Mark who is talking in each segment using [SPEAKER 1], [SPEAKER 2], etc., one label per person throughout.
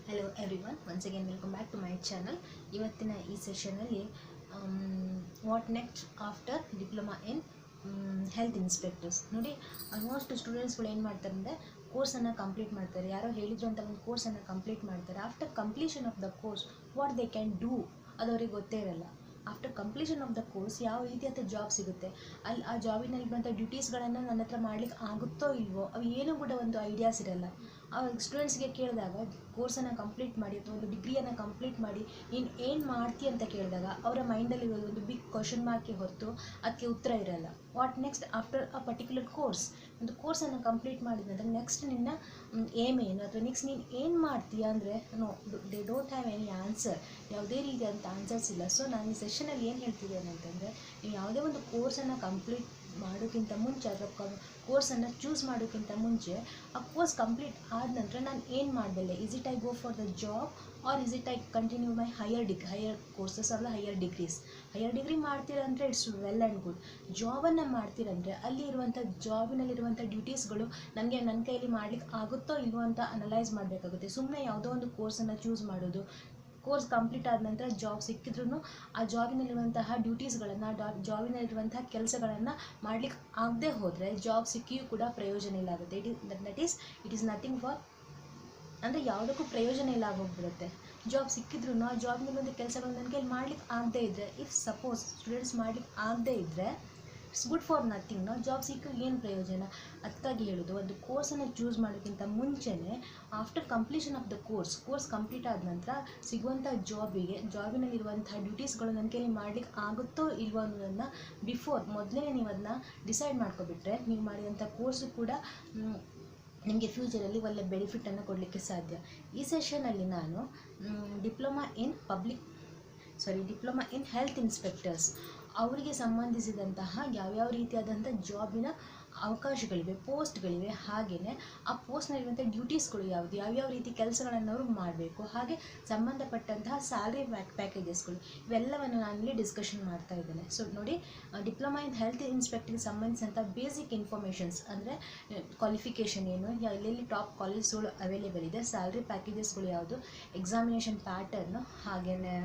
[SPEAKER 1] Hello everyone, once again welcome back to my channel. ಇವತ್ತಿನ ಈ ಸೆಷನಲ್ಲಿ what next after diploma in health inspectors. ನೋಡಿ, almost ಸ್ಟೂಡೆಂಟ್ಸ್ಗಳು ಏನು ಮಾಡ್ತಾರೆ ಅಂದರೆ ಕೋರ್ಸನ್ನು ಕಂಪ್ಲೀಟ್ ಮಾಡ್ತಾರೆ. ಯಾರೋ ಹೇಳಿದ್ರು ಅಂತ ಒಂದು ಕೋರ್ಸನ್ನು ಕಂಪ್ಲೀಟ್ ಮಾಡ್ತಾರೆ. After completion of the course what they can do ಅದು ಅವ್ರಿಗೆ ಗೊತ್ತೇ ಇರಲ್ಲ. After completion of the course ಯಾವ ರೀತಿಯಾದ ಜಾಬ್ ಸಿಗುತ್ತೆ, ಅಲ್ಲಿ ಆ ಜಾಬಿನಲ್ಲಿ ಬಂದ ಡ್ಯೂಟೀಸ್ಗಳನ್ನು ನನ್ನ ಹತ್ರ ಮಾಡ್ಲಿಕ್ಕೆ ಆಗುತ್ತೋ ಇಲ್ವೋ ಅವು ಏನೂ ಕೂಡ ಒಂದು ಐಡಿಯಾಸ್ ಇರಲ್ಲ. ಆ ಸ್ಟೂಡೆಂಟ್ಸ್ಗೆ ಕೇಳಿದಾಗ ಕೋರ್ಸನ್ನು ಕಂಪ್ಲೀಟ್ ಮಾಡಿ ಅಥವಾ ಒಂದು ಡಿಗ್ರಿಯನ್ನು ಕಂಪ್ಲೀಟ್ ಮಾಡಿ ನೀನು ಏನು ಮಾಡ್ತೀಯ ಅಂತ ಕೇಳಿದಾಗ ಅವರ ಮೈಂಡಲ್ಲಿ ಇರೋದು ಒಂದು ಬಿಗ್ ಕ್ವಶನ್ ಮಾರ್ಕೇ ಹೊರತು ಅದಕ್ಕೆ ಉತ್ತರ ಇರಲ್ಲ. What next after a particular course, ಒಂದು ಕೋರ್ಸನ್ನು ಕಂಪ್ಲೀಟ್ ಮಾಡಿದ ನಂತರ ನೆಕ್ಸ್ಟ್ ನಿನ್ನ ಏಮ್ ಏನು ಅಥವಾ ನೆಕ್ಸ್ಟ್ ನೀನು ಏನು ಮಾಡ್ತೀಯ ಅಂದರೆ no, they don't have any answer. ಯಾವುದೇ ರೀತಿಯಾದಂಥ ಆನ್ಸರ್ಸ್ ಇಲ್ಲ. ಸೊ ನಾನು ಈ ಸೆಷನಲ್ಲಿ ಏನು ಹೇಳ್ತಿದ್ದೇನೆ ಅಂತಂದರೆ, ನೀವು ಯಾವುದೇ ಒಂದು ಕೋರ್ಸನ್ನು ಕಂಪ್ಲೀಟ್ ಮಾಡೋಕ್ಕಿಂತ ಮುಂಚೆ ಅಥವಾ ಕೋರ್ಸನ್ನು ಚೂಸ್ ಮಾಡೋಕ್ಕಿಂತ ಮುಂಚೆ ಆ ಕೋರ್ಸ್ ಕಂಪ್ಲೀಟ್ ಆದ ನಂತರ ನಾನು ಏನು ಮಾಡಬಲ್ಲೆ, is it I go for the job or is it I continue my higher courses or the higher degrees. Higher degree ಮಾಡ್ತೀರಂದರೆ ಇಟ್ಸ್ ವೆಲ್ ಆ್ಯಂಡ್ ಗುಡ್. ಜಾಬನ್ನು ಮಾಡ್ತೀರಂದರೆ ಅಲ್ಲಿ ಇರುವಂಥ ಜಾಬಿನಲ್ಲಿರುವಂಥ ಡ್ಯೂಟೀಸ್ಗಳು ನನಗೆ ನನ್ನ ಕೈಯಲ್ಲಿ ಮಾಡಲಿಕ್ಕೆ ಆಗುತ್ತೋ ಇಲ್ವೋ ಅಂತ ಅನಲೈಸ್ ಮಾಡಬೇಕಾಗುತ್ತೆ. ಸುಮ್ಮನೆ ಯಾವುದೋ ಒಂದು ಕೋರ್ಸನ್ನು ಚೂಸ್ ಮಾಡೋದು, ಕೋರ್ಸ್ ಕಂಪ್ಲೀಟ್ ಆದ ನಂತರ ಜಾಬ್ ಸಿಕ್ಕಿದ್ರೂ ಆ ಜಾಬಿನಲ್ಲಿರುವಂತಹ ಡ್ಯೂಟೀಸ್ಗಳನ್ನು ಜಾಬಿನಲ್ಲಿರುವಂತಹ ಕೆಲಸಗಳನ್ನು ಮಾಡಲಿಕ್ಕೆ ಆಗದೆ ಹೋದರೆ ಜಾಬ್ ಸಿಕ್ಕಿಯೂ ಕೂಡ ಪ್ರಯೋಜನ ಇಲ್ಲ ಆಗುತ್ತೆ. ಇಟ್ ಈಸ್ ನಥಿಂಗ್ ಫಾರ್, ಅಂದರೆ ಯಾವುದಕ್ಕೂ ಪ್ರಯೋಜನ ಇಲ್ಲ ಆಗೋಗ್ಬಿಡುತ್ತೆ. ಜಾಬ್ ಸಿಕ್ಕಿದ್ರೂ ಆ ಜಾಬ್ನಲ್ಲಿರುವಂಥ ಕೆಲಸಗಳು ನನ್ನ ಕೈಲಿ ಮಾಡ್ಲಿಕ್ಕೆ ಆಗದೇ ಇದ್ದರೆ, ಇಫ್ ಸಪೋಸ್ ಸ್ಟೂಡೆಂಟ್ಸ್ ಮಾಡ್ಲಿಕ್ಕೆ ಆಗದೇ ಇದ್ದರೆ ಇಟ್ಸ್ ಗುಡ್ ಫಾರ್ ನಥಿಂಗ್. ನಾವು ಜಾಬ್ ಸಿಕ್ಕೋ ಏನು ಪ್ರಯೋಜನ? ಅದಕ್ಕಾಗಿ ಹೇಳೋದು, ಒಂದು ಕೋರ್ಸನ್ನು ಚೂಸ್ ಮಾಡೋಕ್ಕಿಂತ ಮುಂಚೆನೇ after completion of the course complete ಆದ ನಂತರ ಸಿಗುವಂಥ ಜಾಬಿನಲ್ಲಿರುವಂಥ ಡ್ಯೂಟೀಸ್ಗಳು ನನ್ನ ಕೈಲಿ ಮಾಡಲಿಕ್ಕೆ ಆಗುತ್ತೋ ಇಲ್ವೋ ಅನ್ನೋದನ್ನು ಮೊದಲೇ ನೀವು ಅದನ್ನ ಡಿಸೈಡ್ ಮಾಡ್ಕೊಬಿಟ್ರೆ ನೀವು ಮಾಡಿದಂಥ ಕೋರ್ಸು ಕೂಡ ನಿಮಗೆ ಫ್ಯೂಚರಲ್ಲಿ ಒಳ್ಳೆ ಬೆನಿಫಿಟನ್ನು ಕೊಡಲಿಕ್ಕೆ ಸಾಧ್ಯ. ಈ ಸೆಷನಲ್ಲಿ ನಾನು ಡಿಪ್ಲೊಮಾ ಇನ್ ಹೆಲ್ತ್ ಇನ್ಸ್ಪೆಕ್ಟರ್ಸ್ ಅವರಿಗೆ ಸಂಬಂಧಿಸಿದಂತಹ ಯಾವ್ಯಾವ ರೀತಿಯಾದಂಥ ಜಾಬಿನ ಅವಕಾಶಗಳಿವೆ, ಪೋಸ್ಟ್ಗಳಿವೆ, ಹಾಗೆಯೇ ಆ ಪೋಸ್ಟ್ನಲ್ಲಿರುವಂಥ ಡ್ಯೂಟೀಸ್ಗಳು ಯಾವ್ಯಾವ ರೀತಿ ಕೆಲಸಗಳನ್ನು ಅವರು ಮಾಡಬೇಕು, ಹಾಗೆ ಸಂಬಂಧಪಟ್ಟಂತಹ ಸ್ಯಾಲ್ರಿ ಪ್ಯಾಕೇಜಸ್ಗಳು ಇವೆಲ್ಲವನ್ನು ನಾನಿಲ್ಲಿ ಡಿಸ್ಕಷನ್ ಮಾಡ್ತಾ ಇದ್ದೇನೆ. ಸೊ ನೋಡಿ, ಡಿಪ್ಲೊಮಾ ಇನ್ ಹೆಲ್ತ್ ಇನ್ಸ್ಪೆಕ್ಟರ್ಗೆ ಸಂಬಂಧಿಸಿದಂಥ ಬೇಸಿಕ್ ಇನ್ಫಾರ್ಮೇಷನ್ಸ್ ಅಂದರೆ ಕ್ವಾಲಿಫಿಕೇಷನ್ ಏನು, ಎಲ್ಲೆಲ್ಲಿ ಟಾಪ್ ಕಾಲೇಜ್ಗಳು ಅವೈಲೇಬಲ್ ಇದೆ, ಸ್ಯಾಲ್ರಿ ಪ್ಯಾಕೇಜಸ್ಗಳು ಯಾವುದು, ಎಕ್ಸಾಮಿನೇಷನ್ ಪ್ಯಾಟರ್ನು, ಹಾಗೆಯೇ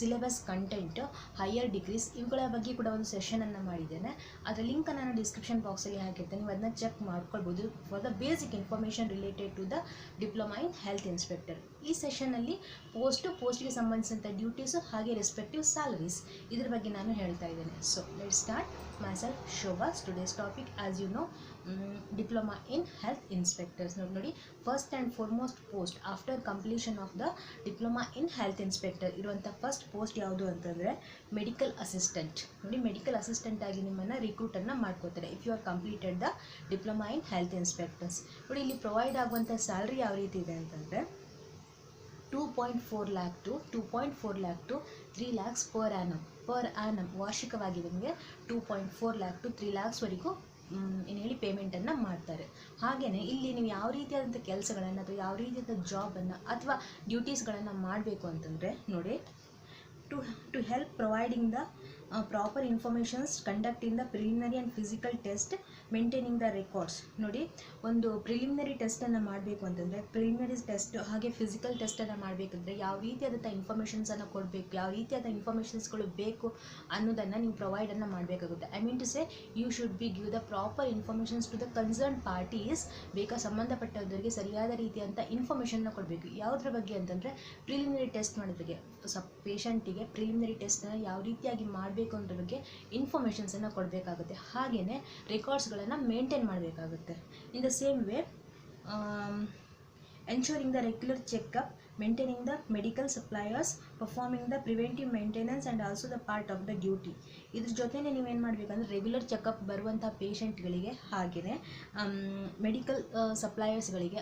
[SPEAKER 1] ಸಿಲೆಬಸ್ ಕಂಟೆಂಟು, ಹೈಯರ್ ಡಿಗ್ರೀಸ್, ಇವುಗಳ ಬಗ್ಗೆ ಕೂಡ ಒಂದು ಸೆಷನನ್ನು ಮಾಡಿದ್ದೇನೆ. ಅದರ ಲಿಂಕನ್ನು ನಾನು ಡಿಸ್ಕ್ರಿಪ್ಷನ್ ಬಾಕ್ಸಲ್ಲಿ ಹಾಕಿರ್ತೇನೆ, ನೀವು ಅದನ್ನ ಚೆಕ್ ಮಾಡ್ಕೊಳ್ಬೋದು for the basic information related to the diploma in health inspector. ಈ ಸೆಷನಲ್ಲಿ ಪೋಸ್ಟ್ಗೆ ಸಂಬಂಧಿಸಿದಂಥ ಡ್ಯೂಟೀಸು ಹಾಗೆ ರೆಸ್ಪೆಕ್ಟಿವ್ ಸ್ಯಾಲರೀಸ್ ಇದ್ರ ಬಗ್ಗೆ ನಾನು ಹೇಳ್ತಾ ಇದ್ದೇನೆ. So let start. Myself Shobha. Today's topic as you know, diploma in health inspectors. ನೋಡಿ, first and foremost post after completion of the diploma in health inspector ಇರುವಂಥ ಫಸ್ಟ್ ಪೋಸ್ಟ್ ಯಾವುದು ಅಂತಂದರೆ ಮೆಡಿಕಲ್ ಅಸಿಸ್ಟೆಂಟ್. ನೋಡಿ, ಮೆಡಿಕಲ್ ಅಸಿಸ್ಟೆಂಟ್ ಆಗಿ ನಿಮ್ಮನ್ನು ರಿಕ್ರೂಟನ್ನು ಮಾಡ್ಕೋತಾರೆ if you are completed the diploma in health inspectors. ನೋಡಿ, ಇಲ್ಲಿ ಪ್ರೊವೈಡ್ ಆಗುವಂಥ ಸ್ಯಾಲ್ರಿ ಯಾವ ರೀತಿ ಇದೆ ಅಂತಂದರೆ 2.4 lakh to 3 lakhs per annum ವಾರ್ಷಿಕವಾಗಿ ನಿಮಗೆ 2.4 lakh to 3 lakhs ವರೆಗೂ ಪೇಮೆಂಟನ್ನು ಮಾಡ್ತಾರೆ. ಹಾಗೆಯೇ ಇಲ್ಲಿ ನೀವು ಯಾವ ರೀತಿಯಾದಂಥ ಕೆಲಸಗಳನ್ನು ಅಥವಾ ಯಾವ ರೀತಿಯಾದ ಜಾಬನ್ನು ಅಥವಾ ಡ್ಯೂಟೀಸ್ಗಳನ್ನು ಮಾಡಬೇಕು ಅಂತಂದರೆ ನೋಡಿ, to help providing the proper informations, conducting the preliminary and physical test, maintaining the records. ನೋಡಿ, ಒಂದು ಪ್ರಿಲಿಮಿನರಿ ಟೆಸ್ಟನ್ನು ಮಾಡಬೇಕು ಅಂತಂದರೆ ಪ್ರಿಲಿಮಿನರಿ ಟೆಸ್ಟ್ ಹಾಗೆ ಫಿಸಿಕಲ್ ಟೆಸ್ಟನ್ನು ಮಾಡಬೇಕಂದ್ರೆ ಯಾವ ರೀತಿಯಾದಂಥ ಇನ್ಫಾರ್ಮೇಷನ್ಸನ್ನು ಕೊಡಬೇಕು, ಯಾವ ರೀತಿಯಾದ ಇನ್ಫಾರ್ಮೇಷನ್ಸ್ಗಳು ಬೇಕು ಅನ್ನೋದನ್ನು ನೀವು ಪ್ರೊವೈಡನ್ನು ಮಾಡಬೇಕಾಗುತ್ತೆ. I mean to say you should be give the proper informations to the concern parties. ಸಂಬಂಧಪಟ್ಟವರಿಗೆ ಸರಿಯಾದ ರೀತಿಯಂಥ ಇನ್ಫಾರ್ಮೇಷನ್ನ ಕೊಡಬೇಕು. ಯಾವುದ್ರ ಬಗ್ಗೆ ಅಂತಂದರೆ ಪ್ರಿಲಿಮಿನರಿ ಟೆಸ್ಟ್ ಮಾಡೋದ್ರಿಗೆ, ಪೇಷಂಟಿಗೆ ಪ್ರಿಲಿಮಿನರಿ ಟೆಸ್ಟನ್ನು ಯಾವ ರೀತಿಯಾಗಿ ಮಾಡಬೇಕು ಅನ್ನೋದ್ರ ಬಗ್ಗೆ ಇನ್ಫಾರ್ಮೇಷನ್ಸನ್ನು ಕೊಡಬೇಕಾಗುತ್ತೆ. ಹಾಗೆಯೇ ರೆಕಾರ್ಡ್ಸ್ಗಳನ್ನು ಮೇಂಟೈನ್ ಮಾಡಬೇಕಾಗುತ್ತೆ. In the same way, ensuring the regular checkup, maintaining the medical suppliers, performing the preventive maintenance and also the part of the duty. ಇದ್ರ ಜೊತೆನೇ ನೀವೇನು ಮಾಡಬೇಕಂದ್ರೆ ರೆಗ್ಯುಲರ್ ಚೆಕಪ್ ಬರುವಂಥ ಪೇಷಂಟ್ಗಳಿಗೆ ಹಾಗೆಯೇ ಮೆಡಿಕಲ್ ಸಪ್ಲೈಯರ್ಸ್ಗಳಿಗೆ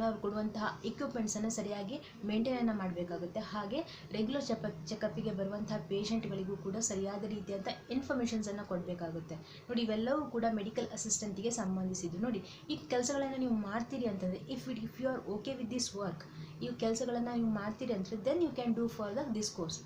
[SPEAKER 1] ಅವ್ರು ಕೊಡುವಂತಹ ಎಕ್ವಿಪ್ಮೆಂಟ್ಸನ್ನು ಸರಿಯಾಗಿ ಮೇಂಟೈನನ್ನು ಮಾಡಬೇಕಾಗುತ್ತೆ. ಹಾಗೆ ರೆಗ್ಯುಲರ್ ಚೆಕಪ್ಪಿಗೆ ಬರುವಂತಹ ಪೇಷಂಟ್ಗಳಿಗೂ ಕೂಡ ಸರಿಯಾದ ರೀತಿಯಾದ ಇನ್ಫಾರ್ಮೇಷನ್ಸನ್ನು ಕೊಡಬೇಕಾಗುತ್ತೆ. ನೋಡಿ, ಇವೆಲ್ಲವೂ ಕೂಡ ಮೆಡಿಕಲ್ ಅಸಿಸ್ಟೆಂಟಿಗೆ ಸಂಬಂಧಿಸಿದ್ದು. ನೋಡಿ, ಈ ಕೆಲಸಗಳನ್ನು ನೀವು ಮಾಡ್ತೀರಿ ಅಂತಂದರೆ if you are okay with this work, ಈ ಕೆಲಸಗಳನ್ನು ನೀವು ಮಾಡ್ತೀರಿ ಅಂದರೆ then you can do for this course.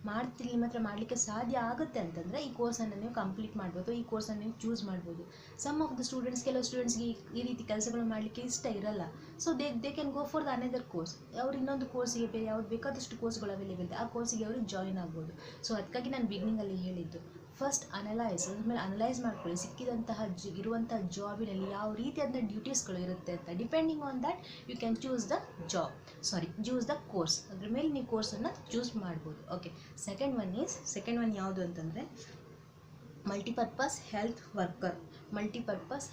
[SPEAKER 1] ನಿಮ್ಮ ಹತ್ರ ಮಾಡಲಿಕ್ಕೆ ಸಾಧ್ಯ ಆಗುತ್ತೆ ಅಂತಂದರೆ ಈ ಕೋರ್ಸನ್ನು ನೀವು ಕಂಪ್ಲೀಟ್ ಮಾಡ್ಬೋದು, ಈ ಕೋರ್ಸನ್ನು ನೀವು ಚೂಸ್ ಮಾಡ್ಬೋದು. ಸಮ್ ಆಫ್ ದ ಸ್ಟೂಡೆಂಟ್ಸ್, ಕೆಲವು ಸ್ಟೂಡೆಂಟ್ಸ್ಗೆ ಈ ರೀತಿ ಕೆಲಸಗಳು ಮಾಡಲಿಕ್ಕೆ ಇಷ್ಟ ಇರಲ್ಲ. So they can go for the another course. ಅವ್ರು ಇನ್ನೊಂದು ಕೋರ್ಸಿಗೆ ಬೇರೆ ಯಾವ್ದು ಬೇಕಾದಷ್ಟು ಕೋರ್ಸ್ಗಳು ಅವೈಲೇಬಲ್ ಇದೆ, ಆ ಕೋರ್ಸಿಗೆ ಅವರು ಜಾಯಿನ್ ಆಗ್ಬೋದು. ಸೊ ಅದಕ್ಕಾಗಿ ನಾನು ಬಿಗಿನಿಂಗಲ್ಲಿ ಹೇಳಿದ್ದು, ಫಸ್ಟ್ ಅನಲೈಸ್ ಮಾಡ್ಕೊಳ್ಳಿ ಸಿಕ್ಕಿದಂತಹ ಇರುವಂತಹ ಜಾಬಿನಲ್ಲಿ ಯಾವ ರೀತಿಯಾದ ಡ್ಯೂಟೀಸ್ಗಳು ಇರುತ್ತೆ ಅಂತ. Depending on that you can choose the course. ಅದ್ರ ಮೇಲೆ ನೀವು ಕೋರ್ಸನ್ನು ಚೂಸ್ ಮಾಡ್ಬೋದು. ಓಕೆ, ಸೆಕೆಂಡ್ ಒನ್ ಯಾವುದು ಅಂತಂದರೆ ಮಲ್ಟಿಪರ್ಪಸ್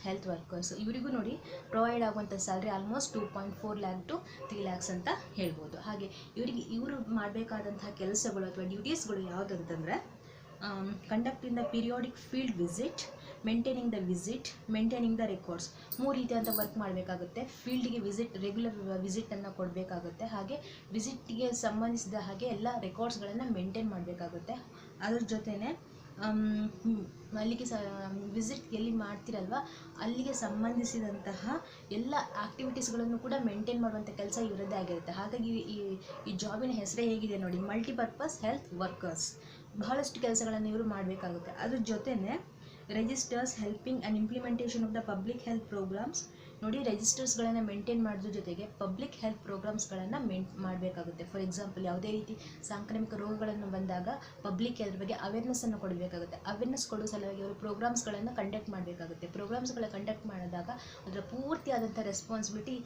[SPEAKER 1] ಹೆಲ್ತ್ ವರ್ಕರ್ಸ್. ಇವರಿಗೂ ನೋಡಿ ಪ್ರೊವೈಡ್ ಆಗುವಂಥ salary almost 2.4 lakh to 3 lakhs ಅಂತ ಹೇಳ್ಬೋದು. ಹಾಗೆ ಇವರು ಮಾಡಬೇಕಾದಂತಹ ಕೆಲಸಗಳು ಅಥವಾ ಡ್ಯೂಟೀಸ್ಗಳು ಯಾವುದಂತಂದರೆ conducting the periodic field visit, maintaining the records. 3 ರೀತಿಯಾದ ವರ್ಕ್ ಮಾಡಬೇಕಾಗುತ್ತೆ. ಫೀಲ್ಡ್ಗೆ ರೆಗ್ಯುಲರ್ ವಿಸಿಟನ್ನು ಕೊಡಬೇಕಾಗುತ್ತೆ. ಹಾಗೆ ವಿಸಿಟ್ಗೆ ಸಂಬಂಧಿಸಿದ ಹಾಗೆ ಎಲ್ಲ ರೆಕಾರ್ಡ್ಸ್ಗಳನ್ನು ಮೇಂಟೈನ್ ಮಾಡಬೇಕಾಗುತ್ತೆ. ಅದ್ರ ಜೊತೆನೇ ಅಲ್ಲಿಗೆ ವಿಸಿಟ್ ಎಲ್ಲಿ ಮಾಡ್ತಿರಲ್ವ ಅಲ್ಲಿಗೆ ಸಂಬಂಧಿಸಿದಂತಹ ಎಲ್ಲ ಆ್ಯಕ್ಟಿವಿಟೀಸ್ಗಳನ್ನು ಕೂಡ ಮೇಂಟೈನ್ ಮಾಡುವಂಥ ಕೆಲಸ ಇವರದ್ದೇ ಆಗಿರುತ್ತೆ. ಹಾಗಾಗಿ ಈ ಜಾಬಿನ ಹೆಸರೇ ಹೇಗಿದೆ ನೋಡಿ, ಮಲ್ಟಿಪರ್ಪಸ್ ಹೆಲ್ತ್ ವರ್ಕರ್ಸ್. ಬಹಳಷ್ಟು ಕೆಲಸಗಳನ್ನು ಇವರು ಮಾಡಬೇಕಾಗುತ್ತೆ. ಅದ್ರ ಜೊತೆನೇ registers helping and implementation of the public health programmes. ನೋಡಿ, ರಿಜಿಸ್ಟರ್ಸ್ಗಳನ್ನು ಮೇಂಟೈನ್ ಮಾಡೋದ್ರ ಜೊತೆಗೆ ಪಬ್ಲಿಕ್ ಹೆಲ್ತ್ ಪ್ರೋಗ್ರಾಮ್ಸ್ಗಳನ್ನು ಮಾಡಬೇಕಾಗುತ್ತೆ. ಫಾರ್ ಎಕ್ಸಾಂಪಲ್, ಯಾವುದೇ ರೀತಿ ಸಾಂಕ್ರಾಮಿಕ ರೋಗಗಳನ್ನು ಬಂದಾಗ ಪಬ್ಲಿಕ್ ಹೆಲ್ತ್ ಬಗ್ಗೆ ಅವೇರ್ನೆಸ್ಸನ್ನು ಕೊಡಬೇಕಾಗುತ್ತೆ. ಅವೇರ್ನೆಸ್ ಕೊಡೋ ಸಲುವಾಗಿ ಅವರು ಪ್ರೋಗ್ರಾಮ್ಸ್ಗಳನ್ನು ಕಂಡಕ್ಟ್ ಮಾಡಬೇಕಾಗುತ್ತೆ. ಪ್ರೋಗ್ರಾಮ್ಸ್ಗಳ ಕಂಡಕ್ಟ್ ಮಾಡಿದಾಗ ಅದರ ಪೂರ್ತಿಯಾದಂಥ ರೆಸ್ಪಾನ್ಸಿಬಿಲಿಟಿ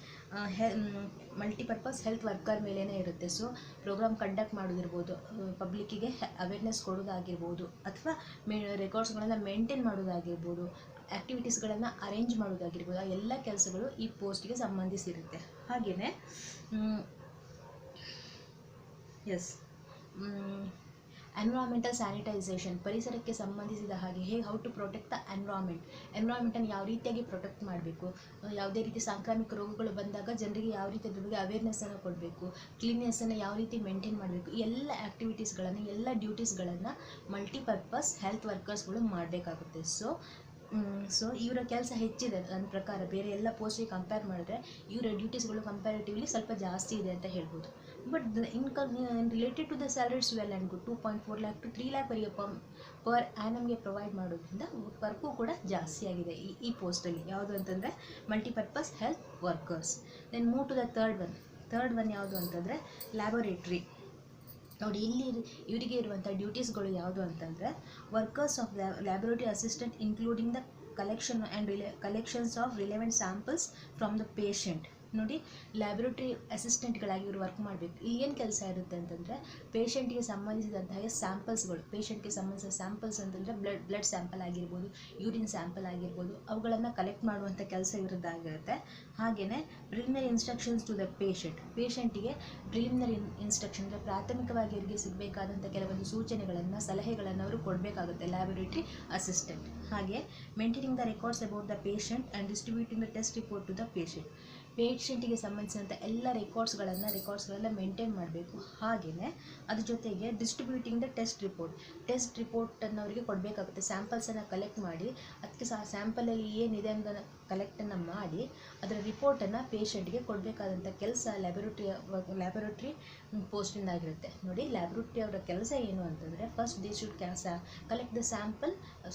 [SPEAKER 1] ಮಲ್ಟಿಪರ್ಪಸ್ ಹೆಲ್ತ್ ವರ್ಕರ್ ಮೇಲೇ ಇರುತ್ತೆ. ಸೊ ಪ್ರೋಗ್ರಾಮ್ ಕಂಡಕ್ಟ್ ಮಾಡೋದಿರ್ಬೋದು, ಪಬ್ಲಿಕ್ಕಿಗೆ ಅವೇರ್ನೆಸ್ ಕೊಡೋದಾಗಿರ್ಬೋದು, ಅಥವಾ ರೆಕಾರ್ಡ್ಸ್ಗಳನ್ನು ಮೇಂಟೈನ್ ಮಾಡೋದಾಗಿರ್ಬೋದು, ಆ್ಯಕ್ಟಿವಿಟೀಸ್ಗಳನ್ನು ಅರೇಂಜ್ ಮಾಡೋದಾಗಿರ್ಬೋದು, ಆ ಎಲ್ಲ ಕೆಲಸಗಳು ಈ ಪೋಸ್ಟ್ಗೆ ಸಂಬಂಧಿಸಿರುತ್ತೆ. ಹಾಗೆಯೇ ಎನ್ವಿರಾನ್ಮೆಂಟಲ್ ಸ್ಯಾನಿಟೈಸೇಷನ್, ಪರಿಸರಕ್ಕೆ ಸಂಬಂಧಿಸಿದ ಹಾಗೆ ಹೌ ಟು ಪ್ರೊಟೆಕ್ಟ್ ದ ಎನ್ವಿರಾನ್ಮೆಂಟನ್ನು ಯಾವ ರೀತಿಯಾಗಿ ಪ್ರೊಟೆಕ್ಟ್ ಮಾಡಬೇಕು, ಯಾವುದೇ ರೀತಿ ಸಾಂಕ್ರಾಮಿಕ ರೋಗಗಳು ಬಂದಾಗ ಜನರಿಗೆ ಯಾವ ರೀತಿ ಅದ್ರ ಬಗ್ಗೆ ಅವೇರ್ನೆಸ್ಸನ್ನು ಕೊಡಬೇಕು, ಕ್ಲೀನ್ನೆಸ್ಸನ್ನು ಯಾವ ರೀತಿ ಮೇಂಟೈನ್ ಮಾಡಬೇಕು, ಈ ಎಲ್ಲ ಆ್ಯಕ್ಟಿವಿಟೀಸ್ಗಳನ್ನು, ಎಲ್ಲ ಡ್ಯೂಟೀಸ್ಗಳನ್ನು ಮಲ್ಟಿಪರ್ಪಸ್ ಹೆಲ್ತ್ ವರ್ಕರ್ಸ್ಗಳು ಮಾಡಬೇಕಾಗುತ್ತೆ. ಸೊ ಇವರ ಕೆಲಸ ಹೆಚ್ಚಿದೆ ನನ್ನ ಪ್ರಕಾರ. ಬೇರೆ ಎಲ್ಲ ಪೋಸ್ಟಿಗೆ ಕಂಪೇರ್ ಮಾಡಿದ್ರೆ ಇವರ ಡ್ಯೂಟೀಸ್ಗಳು ಕಂಪ್ಯಾರಿಟಿವ್ಲಿ ಸ್ವಲ್ಪ ಜಾಸ್ತಿ ಇದೆ ಅಂತ ಹೇಳ್ಬೋದು. But income related to the salaries well and good. 2.4 lakh to 3 lakh ವರೆಗೆ ಪರ್ ಆ್ಯನಮ್ಗೆ ಪ್ರೊವೈಡ್ ಮಾಡೋದ್ರಿಂದ ವರ್ಕು ಕೂಡ ಜಾಸ್ತಿ ಆಗಿದೆ ಈ ಪೋಸ್ಟಲ್ಲಿ. ಯಾವುದು ಅಂತಂದರೆ multipurpose health workers. Then move to the third one ಯಾವುದು ಅಂತಂದರೆ ಲ್ಯಾಬೊರೇಟ್ರಿ. ನೋಡಿ, ಇವರಿಗೆ ಇರುವಂಥ ಡ್ಯೂಟೀಸ್ಗಳು ಯಾವುದು ಅಂತಂದರೆ workers of laboratory assistant including the collections of relevant samples from the patient. ನೋಡಿ, ಲ್ಯಾಬೊರೇಟರಿ ಅಸಿಸ್ಟೆಂಟ್ಗಳಾಗಿ ಇವರು ವರ್ಕ್ ಮಾಡಬೇಕು. ಇಲ್ಲಿ ಏನು ಕೆಲಸ ಇರುತ್ತೆ ಅಂತಂದರೆ ಪೇಷಂಟ್ಗೆ ಸಂಬಂಧಿಸಿದಂತಹ ಪೇಷಂಟ್ಗೆ ಸಂಬಂಧಿಸಿದ ಸ್ಯಾಂಪಲ್ಸ್ ಅಂತಂದರೆ ಬ್ಲಡ್ ಸ್ಯಾಂಪಲ್ ಆಗಿರ್ಬೋದು, ಯೂರಿನ್ ಸ್ಯಾಂಪಲ್ ಆಗಿರ್ಬೋದು, ಅವುಗಳನ್ನು ಕಲೆಕ್ಟ್ ಮಾಡುವಂಥ ಕೆಲಸ ಇರೋದಾಗಿರುತ್ತೆ. ಹಾಗೆಯೇ ಪ್ರಿಲಿಮಿನರಿ ಇನ್ಸ್ಟ್ರಕ್ಷನ್ಸ್ ಟು ದ ಪೇಷಂಟಿಗೆ ಪ್ರಿಲಿಮಿನರಿ ಇನ್ಸ್ಟ್ರಕ್ಷನ್ ಅಂದರೆ ಪ್ರಾಥಮಿಕವಾಗಿ ಅವರಿಗೆ ಸಿಗಬೇಕಾದಂಥ ಕೆಲವೊಂದು ಸೂಚನೆಗಳನ್ನು, ಸಲಹೆಗಳನ್ನು ಅವರು ಕೊಡಬೇಕಾಗುತ್ತೆ ಲ್ಯಾಬೊರೇಟರಿ ಅಸಿಸ್ಟೆಂಟ್. ಹಾಗೆ maintaining the records about the patient and distributing the test report to the ಪೇಷಂಟಿಗೆ ಸಂಬಂಧಿಸಿದಂಥ ಎಲ್ಲ ರೆಕಾರ್ಡ್ಸ್ಗಳನ್ನು ಮೇಂಟೈನ್ ಮಾಡಬೇಕು. ಹಾಗೆಯೇ ಅದ್ರ ಜೊತೆಗೆ ಡಿಸ್ಟ್ರಿಬ್ಯೂಟಿಂಗ್ ದ ಟೆಸ್ಟ್ ರಿಪೋರ್ಟನ್ನು ಅವರಿಗೆ ಕೊಡಬೇಕಾಗುತ್ತೆ. ಸ್ಯಾಂಪಲ್ಸನ್ನು ಕಲೆಕ್ಟ್ ಮಾಡಿ ಅದಕ್ಕೆ ಸ್ಯಾಂಪಲಲ್ಲಿ ಏನಿದೆ ಅನ್ನೋದನ್ನು ಕಲೆಕ್ಟನ್ನು ಮಾಡಿ ಅದರ ರಿಪೋರ್ಟನ್ನು ಪೇಷಂಟ್ಗೆ ಕೊಡಬೇಕಾದಂಥ ಕೆಲಸ ಲ್ಯಾಬೊರೇಟ್ರಿ ಪೋಸ್ಟಿಂದಾಗಿರುತ್ತೆ. ನೋಡಿ, ಲ್ಯಾಬೊರೇಟ್ರಿ ಅವರ ಕೆಲಸ ಏನು ಅಂತಂದರೆ first they should collect the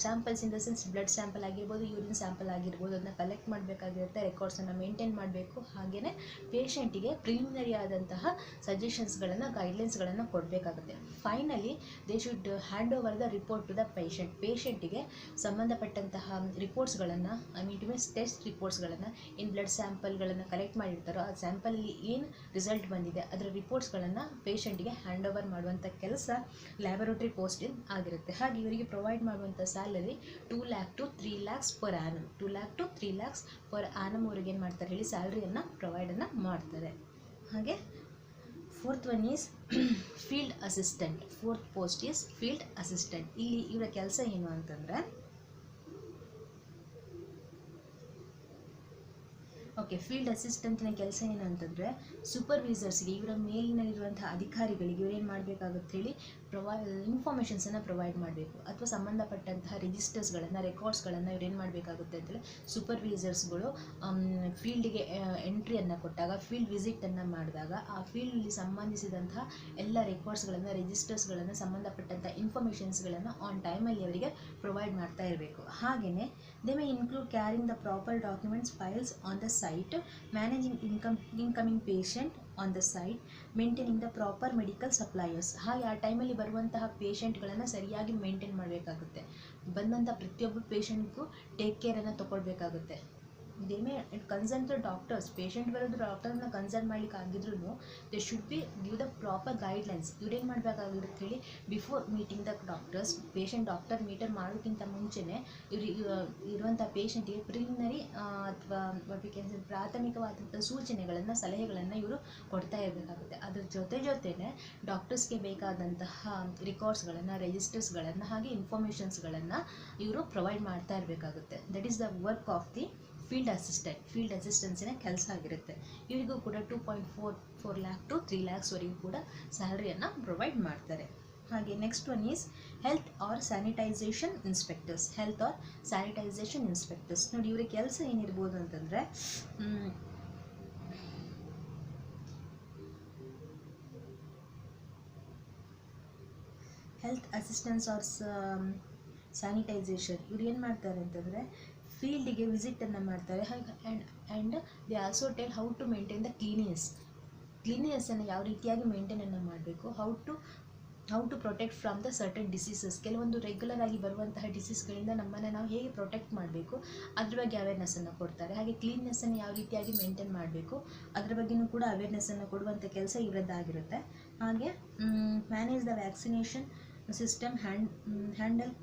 [SPEAKER 1] samples in the sense blood sample ಆಗಿರ್ಬೋದು, ಯೂರಿನ್ ಸ್ಯಾಂಪಲ್ ಆಗಿರ್ಬೋದು, ಅದನ್ನು ಕಲೆಕ್ಟ್ ಮಾಡಬೇಕಾಗಿರುತ್ತೆ, ರೆಕಾರ್ಡ್ಸನ್ನು ಮೇಂಟೈನ್ ಮಾಡಬೇಕು. ಹಾಗೆಯೇ ಪೇಷಂಟಿಗೆ ಪ್ರಿಲಿಮಿನರಿ ಆದಂತಹ ಸಜೆಷನ್ಸ್ಗಳನ್ನು, ಗೈಡ್ಲೈನ್ಸ್ಗಳನ್ನು ಕೊಡಬೇಕಾಗುತ್ತೆ. Finally they should hand over the report to the ಪೇಷಂಟಿಗೆ ಸಂಬಂಧಪಟ್ಟಂತಹ ರಿಪೋರ್ಟ್ಸ್ಗಳನ್ನು, ಟೆಸ್ಟ್ ರಿಪೋರ್ಟ್ಸ್ಗಳನ್ನು, ಏನು ಬ್ಲಡ್ ಸ್ಯಾಂಪಲ್ಗಳನ್ನು ಕಲೆಕ್ಟ್ ಮಾಡಿರ್ತಾರೋ ಆ ಸ್ಯಾಂಪಲಲ್ಲಿ ಏನು ರಿಸಲ್ಟ್ ಬಂದಿದೆ ಅದರ ರಿಪೋರ್ಟ್ಸ್ಗಳನ್ನು ಪೇಷಂಟಿಗೆ ಹ್ಯಾಂಡ್ ಓವರ್ ಮಾಡುವಂಥ ಕೆಲಸ ಲ್ಯಾಬೊರೇಟರಿ ಪೋಸ್ಟಿಂಗ್ ಆಗಿರುತ್ತೆ. ಹಾಗೆ ಇವರಿಗೆ ಪ್ರೊವೈಡ್ ಮಾಡುವಂಥ salary 2 lakh to 3 lakhs per annum. 2 lakh to 3 lakhs per annum ಅವ್ರಿಗೆ ಏನು ಮಾಡ್ತಾರೆ ಹೇಳಿ ಸ್ಯಾಲ್ರಿಯನ್ನು ಪ್ರೊವೈಡನ್ನು ಮಾಡ್ತಾರೆ. ಹಾಗೆ fourth one is field assistant. Fourth post is field assistant. ಇಲ್ಲಿ ಇವರ ಕೆಲಸ ಏನು ಅಂತಂದರೆ ಓಕೆ, ಫೀಲ್ಡ್ ಅಸಿಸ್ಟೆಂಟ್ನ ಕೆಲಸ ಏನಂತಂದರೆ ಸೂಪರ್ವೈಸರ್ಸ್ಗೆ, ಇವರ ಮೇಲಿನಲ್ಲಿರುವಂತಹ ಅಧಿಕಾರಿಗಳಿಗೆ ಇವರೇನು ಮಾಡಬೇಕಾಗುತ್ತೆ ಹೇಳಿ ಇನ್ಫಾರ್ಮೇಷನ್ಸನ್ನು ಪ್ರೊವೈಡ್ ಮಾಡಬೇಕು, ಅಥವಾ ಸಂಬಂಧಪಟ್ಟಂತಹ ರಿಜಿಸ್ಟರ್ಸ್ಗಳನ್ನು, ರೆಕಾರ್ಡ್ಸ್ಗಳನ್ನು ಇವರೇನು ಮಾಡಬೇಕಾಗುತ್ತೆ ಅಂತೇಳಿ ಸೂಪರ್ವೈಸರ್ಸ್ಗಳು ಫೀಲ್ಡ್ಗೆ ಎಂಟ್ರಿಯನ್ನು ಕೊಟ್ಟಾಗ, ಫೀಲ್ಡ್ ವಿಸಿಟನ್ನು ಮಾಡಿದಾಗ ಆ ಫೀಲ್ಡ್ಗೆ ಸಂಬಂಧಿಸಿದಂತಹ ಎಲ್ಲ ರೆಕಾರ್ಡ್ಸ್ಗಳನ್ನು, ರಿಜಿಸ್ಟರ್ಸ್ಗಳನ್ನು, ಸಂಬಂಧಪಟ್ಟಂಥ ಇನ್ಫಾರ್ಮೇಷನ್ಸ್ಗಳನ್ನು ಆನ್ ಟೈಮಲ್ಲಿ ಅವರಿಗೆ ಪ್ರೊವೈಡ್ ಮಾಡ್ತಾ ಇರಬೇಕು. ಹಾಗೆಯೇ they may include carrying the proper documents files on the site, managing incoming patient on the site, maintaining the proper medical suppliers. ಹಾಗೆ ಆ ಟೈಮಲ್ಲಿ ಬರುವಂತಹ ಪೇಷಂಟ್ಗಳನ್ನು ಸರಿಯಾಗಿ ಮೇಂಟೈನ್ ಮಾಡಬೇಕಾಗುತ್ತೆ. ಬಂದಂಥ ಪ್ರತಿಯೊಬ್ಬ ಪೇಷಂಟ್ಗೂ ಟೇಕ್ ಕೇರನ್ನು ತೊಗೊಳ್ಬೇಕಾಗುತ್ತೆ. They may consult the doctors, patient ಬರೋದು ಡಾಕ್ಟರ್ನ ಕನ್ಸಲ್ಟ್ ಮಾಡ್ಲಿಕ್ಕೆ ಆಗಿದ್ರು they should be give the proper guidelines. ಇವ್ರೇನು ಮಾಡಬೇಕಾಗಿರುತ್ತೆ ಹೇಳಿ before meeting the doctors, patient doctor ಮೀಟರ್ ಮಾಡೋಕ್ಕಿಂತ ಮುಂಚೆನೇ ಇರುವಂಥ ಪೇಷಂಟಿಗೆ ಪ್ರಿಲಿಮಿನರಿ ಅಥವಾ ಪ್ರಾಥಮಿಕವಾದಂಥ ಸೂಚನೆಗಳನ್ನು, ಸಲಹೆಗಳನ್ನು ಇವರು ಕೊಡ್ತಾ ಇರಬೇಕಾಗುತ್ತೆ. ಅದ್ರ ಜೊತೆನೇ ಡಾಕ್ಟರ್ಸ್ಗೆ ಬೇಕಾದಂತಹ ರೆಕಾರ್ಡ್ಸ್ಗಳನ್ನು, ರಿಜಿಸ್ಟರ್ಸ್ಗಳನ್ನು, ಹಾಗೆ ಇನ್ಫಾರ್ಮೇಷನ್ಸ್ಗಳನ್ನು ಇವರು ಪ್ರೊವೈಡ್ ಮಾಡ್ತಾ ಇರಬೇಕಾಗುತ್ತೆ. That is the work of the field assistant. Field ಅಸಿಸ್ಟೆನ್ಸಿನ ಕೆಲಸ ಆಗಿರುತ್ತೆ. ಇವರಿಗೂ ಕೂಡ 2.4 lakh to 3 lakhsವರೆಗೂ ಕೂಡ ಸ್ಯಾಲರಿಯನ್ನು ಪ್ರೊವೈಡ್ ಮಾಡ್ತಾರೆ. ಹಾಗೆ next one is health or sanitization inspectors. Health or sanitization inspectors ನೋಡಿ, ಇವರ ಕೆಲಸ ಏನಿರ್ಬೋದು ಅಂತಂದರೆ ಹೆಲ್ತ್ ಅಸಿಸ್ಟೆನ್ಸ್ ಆರ್ ಸ್ಯಾನಿಟೈಸೇಷನ್. ಇವ್ರು ಏನು ಮಾಡ್ತಾರೆ ಅಂತಂದರೆ ಫೀಲ್ಡಿಗೆ ವಿಸಿಟನ್ನು ಮಾಡ್ತಾರೆ. And they also tell how to maintain the ಕ್ಲೀನಿನೆಸ್ಸನ್ನು ಯಾವ ರೀತಿಯಾಗಿ ಮೇಂಟೈನನ್ನು ಮಾಡಬೇಕು, how to protect from the certain diseases. ಕೆಲವೊಂದು ರೆಗ್ಯುಲರ್ ಆಗಿ ಬರುವಂತಹ ಡಿಸೀಸ್ಗಳಿಂದ ನಮ್ಮನ್ನು ನಾವು ಹೇಗೆ ಪ್ರೊಟೆಕ್ಟ್ ಮಾಡಬೇಕು ಅದ್ರ ಬಗ್ಗೆ ಅವೇರ್ನೆಸ್ಸನ್ನು ಕೊಡ್ತಾರೆ. ಹಾಗೆ ಕ್ಲೀನ್ನೆಸ್ಸನ್ನು ಯಾವ ರೀತಿಯಾಗಿ ಮೇಂಟೈನ್ ಮಾಡಬೇಕು ಅದ್ರ ಬಗ್ಗೆಯೂ ಕೂಡ ಅವೇರ್ನೆಸ್ಸನ್ನು ಕೊಡುವಂಥ ಕೆಲಸ ಇವರದ್ದಾಗಿರುತ್ತೆ. ಹಾಗೆ manage the vaccination system, handle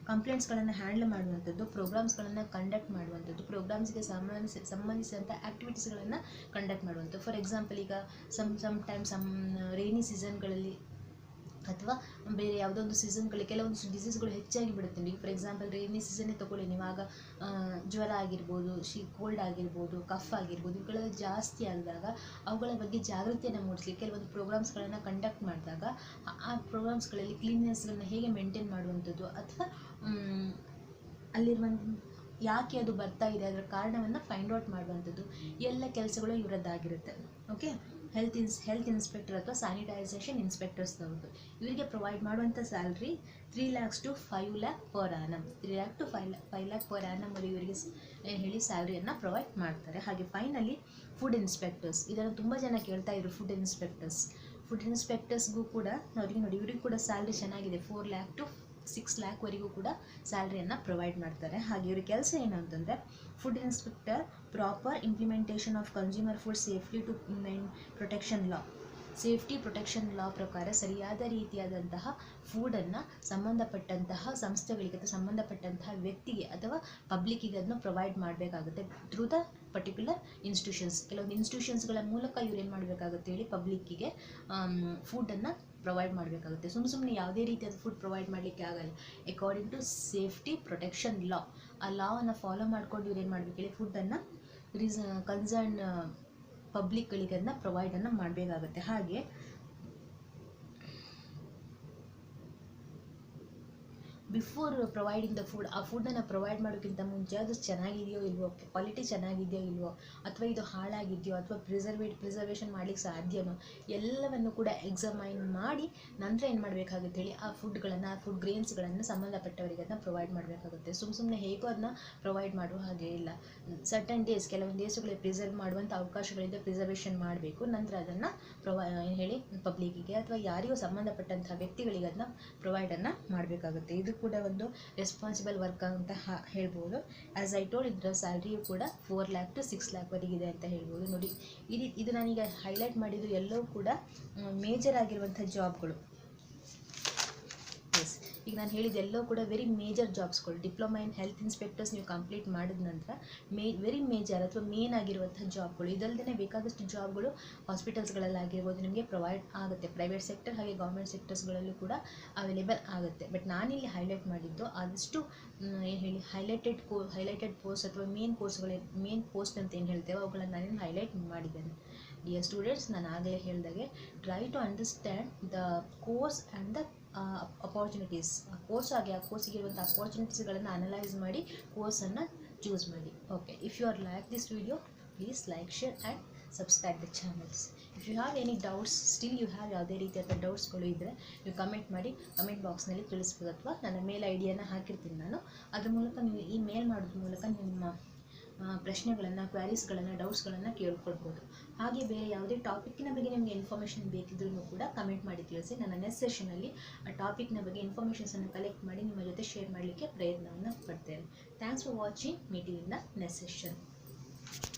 [SPEAKER 1] ಕಂಪ್ಲೇಂಟ್ಸ್ಗಳನ್ನು ಹ್ಯಾಂಡಲ್ ಮಾಡುವಂಥದ್ದು, ಪ್ರೋಗ್ರಾಮ್ಸ್ಗಳನ್ನು ಕಂಡಕ್ಟ್ ಮಾಡುವಂಥದ್ದು, ಪ್ರೋಗ್ರಾಮ್ಸ್ಗೆ ಸಂಬಂಧಿಸಿದಂಥ ಆ್ಯಕ್ಟಿವಿಟೀಸ್ಗಳನ್ನು ಕಂಡಕ್ಟ್ ಮಾಡುವಂಥದ್ದು. ಫಾರ್ ಎಕ್ಸಾಂಪಲ್, ಈಗ ಸಮ್ ರೈನಿ ಸೀಸನ್ಗಳಲ್ಲಿ ಅಥವಾ ಬೇರೆ ಯಾವುದೋ ಒಂದು ಸೀಸನ್ಗಳಲ್ಲಿ ಕೆಲವೊಂದು ಡಿಸೀಸ್ಗಳು ಹೆಚ್ಚಾಗಿ ಬಿಡುತ್ತೆ. ಈಗ ಫಾರ್ ಎಕ್ಸಾಂಪಲ್ ರೈನಿ ಸೀಸನ್ನೇ ತೊಗೊಳ್ಳಿ ನೀವು, ಆಗ ಜ್ವರ ಆಗಿರ್ಬೋದು, ಕೋಲ್ಡ್ ಆಗಿರ್ಬೋದು, ಕಫ್ ಆಗಿರ್ಬೋದು, ಇವುಗಳೆಲ್ಲ ಜಾಸ್ತಿ ಆದಾಗ ಅವುಗಳ ಬಗ್ಗೆ ಜಾಗೃತಿಯನ್ನು ಮೂಡಿಸಲಿಕ್ಕೆ ಕೆಲವೊಂದು ಪ್ರೋಗ್ರಾಮ್ಸ್ಗಳನ್ನು ಕಂಡಕ್ಟ್ ಮಾಡಿದಾಗ ಆ ಪ್ರೋಗ್ರಾಮ್ಸ್ಗಳಲ್ಲಿ ಕ್ಲೀನ್ನೆಸ್ಗಳನ್ನ ಹೇಗೆ ಮೇಂಟೈನ್ ಮಾಡುವಂಥದ್ದು, ಅಥವಾ ಅಲ್ಲಿರುವಂಥ ಯಾಕೆ ಅದು ಬರ್ತಾ ಇದೆ ಅದರ ಕಾರಣವನ್ನು ಫೈಂಡ್ ಔಟ್ ಮಾಡುವಂಥದ್ದು, ಎಲ್ಲ ಕೆಲಸಗಳು ಇವರದ್ದಾಗಿರುತ್ತೆ. ಓಕೆ, ಹೆಲ್ತ್ ಇನ್ಸ್ಪೆಕ್ಟರ್ ಅಥವಾ ಸ್ಯಾನಿಟೈಸೇಷನ್ ಇನ್ಸ್ಪೆಕ್ಟರ್ಸ್ನವ್ರದ್ದು. ಇವರಿಗೆ ಪ್ರೊವೈಡ್ ಮಾಡುವಂಥ salary 3 lakhs to 5 lakh per annum. 3 lakh to 5 lakh per annum ಇವರಿಗೆ ಹೇಳಿ ಸ್ಯಾಲ್ರಿಯನ್ನು ಪ್ರೊವೈಡ್ ಮಾಡ್ತಾರೆ. ಹಾಗೆ ಫೈನಲಿ ಫುಡ್ ಇನ್ಸ್ಪೆಕ್ಟರ್ಸ್. ಇದನ್ನು ತುಂಬ ಜನ ಕೇಳ್ತಾ ಇದ್ರು. ಫುಡ್ ಇನ್ಸ್ಪೆಕ್ಟರ್ಸ್ಗೂ ಕೂಡ ನೋಡಿ ಇವರಿಗೂ ಕೂಡ ಸ್ಯಾಲ್ರಿ ಚೆನ್ನಾಗಿದೆ. 4 lakh to 6 lakhವರೆಗೂ ಕೂಡ ಸ್ಯಾಲ್ರಿಯನ್ನು ಪ್ರೊವೈಡ್ ಮಾಡ್ತಾರೆ. ಹಾಗೆ ಇವ್ರ ಕೆಲಸ ಏನು ಅಂತಂದರೆ food inspector proper implementation of consumer food safety to protection law ಪ್ರಕಾರ ಸರಿಯಾದ ರೀತಿಯಾದಂತಹ ಫುಡನ್ನು ಸಂಬಂಧಪಟ್ಟಂತಹ ಸಂಸ್ಥೆಗಳಿಗೆ ಅಥವಾ ಸಂಬಂಧಪಟ್ಟಂತಹ ವ್ಯಕ್ತಿಗೆ ಅಥವಾ ಪಬ್ಲಿಕ್ಕಿಗೆ ಅದನ್ನು ಪ್ರೊವೈಡ್ ಮಾಡಬೇಕಾಗುತ್ತೆ ಥ್ರೂ ದ ಪರ್ಟಿಕ್ಯುಲರ್ ಇನ್ಸ್ಟಿಟ್ಯೂಷನ್ಸ್. ಕೆಲವೊಂದು ಇನ್ಸ್ಟಿಟ್ಯೂಷನ್ಸ್ಗಳ ಮೂಲಕ ಇವ್ರು ಏನು ಮಾಡಬೇಕಾಗುತ್ತೆ ಹೇಳಿ ಪಬ್ಲಿಕ್ಕಿಗೆ ಫುಡನ್ನು ಪ್ರೊವೈಡ್ ಮಾಡಬೇಕಾಗುತ್ತೆ. ಸುಮ್ಮನೆ ಯಾವುದೇ ರೀತಿಯಾದ ಫುಡ್ ಪ್ರೊವೈಡ್ ಮಾಡಲಿಕ್ಕೆ ಆಗಲ್ಲ. ಅಕಾರ್ಡಿಂಗ್ ಟು ಸೇಫ್ಟಿ ಪ್ರೊಟೆಕ್ಷನ್ ಲಾ, ಆ ಲಾವನ್ನು ಫಾಲೋ ಮಾಡ್ಕೊಂಡು ಇವ್ರು ಏನು ಮಾಡಬೇಕು ಹೇಳಿ ಫುಡ್ಡನ್ನು ಕನ್ಸರ್ನ್ ಪಬ್ಲಿಕ್ಗಳಿಗೆ ಅದನ್ನ ಪ್ರೊವೈಡನ್ನು ಮಾಡಬೇಕಾಗುತ್ತೆ. ಹಾಗೆ ಬಿಫೋರ್ ಪ್ರೊವೈಡಿಂಗ್ ದ ಫುಡ್, ಆ ಫುಡ್ಡನ್ನು ಪ್ರೊವೈಡ್ ಮಾಡೋಕ್ಕಿಂತ ಮುಂಚೆ ಅದು ಚೆನ್ನಾಗಿದೆಯೋ ಇಲ್ವೋ, ಕ್ವಾಲಿಟಿ ಚೆನ್ನಾಗಿದೆಯೋ ಇಲ್ವೋ, ಅಥವಾ ಇದು ಹಾಳಾಗಿದೆಯೋ, ಅಥವಾ ಪ್ರಿಸರ್ವೇಷನ್ ಮಾಡಲಿಕ್ಕೆ ಸಾಧ್ಯನೋ, ಎಲ್ಲವನ್ನು ಕೂಡ ಎಕ್ಸಾಮೈನ್ ಮಾಡಿ ನಂತರ ಏನು ಮಾಡಬೇಕಾಗುತ್ತೆ ಹೇಳಿ ಆ ಫುಡ್ ಗ್ರೇನ್ಸ್ಗಳನ್ನು ಸಂಬಂಧಪಟ್ಟವರಿಗೆ ಅದನ್ನ ಪ್ರೊವೈಡ್ ಮಾಡಬೇಕಾಗುತ್ತೆ. ಸುಮ್ಮನೆ ಹೇಗೋ ಅದನ್ನ ಪ್ರೊವೈಡ್ ಮಾಡುವ ಹಾಗೆ ಇಲ್ಲ. ಸರ್ಟನ್ ಡೇಸ್, ಕೆಲವೊಂದು ಡೇಸ್ಗಳಿಗೆ ಪ್ರಿಸರ್ವ್ ಮಾಡುವಂಥ ಅವಕಾಶಗಳಿಂದ ಪ್ರಿಸರ್ವೇಷನ್ ಮಾಡಬೇಕು. ನಂತರ ಅದನ್ನು ಹೇಳಿ ಪಬ್ಲಿಕ್ಕಿಗೆ ಅಥವಾ ಯಾರಿಗೂ ಸಂಬಂಧಪಟ್ಟಂಥ ವ್ಯಕ್ತಿಗಳಿಗೆ ಅದನ್ನ ಪ್ರೊವೈಡನ್ನು ಮಾಡಬೇಕಾಗುತ್ತೆ. ಇದು ಕೂಡ ಒಂದು ರೆಸ್ಪಾನ್ಸಿಬಲ್ ವರ್ಕ್ ಅಂತ ಹೇಳ್ಬೋದು. ಆ್ಯಸ್ ಐ ಟೋಲ್ಡ್, ಇದರ ಸ್ಯಾಲ್ರಿಯು ಕೂಡ 4 lakh to 6 lakhವರೆಗಿದೆ ಅಂತ ಹೇಳ್ಬೋದು. ನೋಡಿ, ಇದು ನಾನೀಗ ಹೈಲೈಟ್ ಮಾಡಿದ್ದು ಎಲ್ಲವೂ ಕೂಡ ಮೇಜರ್ ಆಗಿರುವಂಥ ಜಾಬ್ಗಳು. ಎಸ್, ಈಗ ನಾನು ಹೇಳಿದ್ದೆಲ್ಲೋ ಕೂಡ ವೆರಿ ಮೇಜರ್ ಜಾಬ್ಸ್ಗಳು. ಡಿಪ್ಲೊಮಾ ಇನ್ ಹೆಲ್ತ್ ಇನ್ಸ್ಪೆಕ್ಟರ್ಸ್ ನೀವು ಕಂಪ್ಲೀಟ್ ಮಾಡಿದ ನಂತರ ವೆರಿ ಮೇಜರ್ ಅಥವಾ ಮೇನ್ ಆಗಿರುವಂಥ ಜಾಬ್ಗಳು. ಇದಲ್ಲದೆ ಬೇಕಾದಷ್ಟು ಜಾಬ್ಗಳು ಹಾಸ್ಪಿಟಲ್ಸ್ಗಳಲ್ಲಾಗಿರ್ಬೋದು ನಿಮಗೆ ಪ್ರೊವೈಡ್ ಆಗುತ್ತೆ. ಪ್ರೈವೇಟ್ ಸೆಕ್ಟರ್ ಹಾಗೆ ಗೌರ್ಮೆಂಟ್ ಸೆಕ್ಟರ್ಸ್ಗಳಲ್ಲೂ ಕೂಡ ಅವೈಲೇಬಲ್ ಆಗುತ್ತೆ. ಬಟ್ ನಾನಿಲ್ಲಿ ಹೈಲೈಟ್ ಮಾಡಿದ್ದು ಆದಷ್ಟು ಏನು ಹೇಳಿ ಹೈಲೈಟೆಡ್ ಪೋಸ್ಟ್ ಅಥವಾ ಮೇನ್ ಪೋಸ್ಟ್ ಅಂತ ಏನು ಹೇಳ್ತೇವೆ ಅವುಗಳನ್ನು ನಾನೇನು ಹೈಲೈಟ್ ಮಾಡಿದ್ದೇನೆ. ಡಿಯರ್ ಸ್ಟೂಡೆಂಟ್ಸ್, ನಾನು ಆಗಲೇ ಹೇಳಿದಾಗೆ try to understand the course and the opportunities. ಆ ಕೋರ್ಸ್ ಆಗಿ ಆ ಕೋರ್ಸಿಗೆ ಇರುವಂಥ ಅಪಾರ್ಚುನಿಟೀಸ್ಗಳನ್ನು ಅನಲೈಸ್ ಮಾಡಿ ಕೋರ್ಸನ್ನು ಚೂಸ್ ಮಾಡಿ. Okay, if you are like this video, please like, share and subscribe the channels. If you have any doubts, still you have ಯಾವುದೇ ರೀತಿಯಾದ ಡೌಟ್ಸ್ಗಳು ಇದ್ದರೆ ನೀವು ಕಮೆಂಟ್ ಮಾಡಿ, ಕಮೆಂಟ್ ಬಾಕ್ಸ್ನಲ್ಲಿ ತಿಳಿಸ್ಬೋದು. ಅಥವಾ ನನ್ನ ಮೇಲ್ ಐಡಿಯನ್ನು ಹಾಕಿರ್ತೀನಿ ನಾನು, ಅದ್ರ ಮೂಲಕ ನೀವು ಈ ಮೇಲ್ ಮಾಡೋದ್ರ ಮೂಲಕ ನಿಮ್ಮ ಪ್ರಶ್ನೆಗಳನ್ನು, ಕ್ವಾರೀಸ್ಗಳನ್ನು, ಡೌಟ್ಸ್ಗಳನ್ನು ಕೇಳ್ಕೊಳ್ಬೋದು. ಹಾಗೆ ಬೇರೆ ಯಾವುದೇ ಟಾಪಿಕ್ಕಿನ ಬಗ್ಗೆ ನಿಮಗೆ ಇನ್ಫಾರ್ಮೇಷನ್ ಬೇಕಿದ್ರೂ ಕೂಡ ಕಮೆಂಟ್ ಮಾಡಿ ತಿಳಿಸಿ. ನನ್ನ ನೆಕ್ಸ್ಟ್ ಸೆಷನಲ್ಲಿ ಆ ಟಾಪಿಕ್ನ ಬಗ್ಗೆ ಇನ್ಫಾರ್ಮೇಷನ್ಸನ್ನು ಕಲೆಕ್ಟ್ ಮಾಡಿ ನಿಮ್ಮ ಜೊತೆ ಶೇರ್ ಮಾಡಲಿಕ್ಕೆ ಪ್ರಯತ್ನವನ್ನು ಪಡ್ತೇನೆ. Thanks for watching. Meet you in the next session.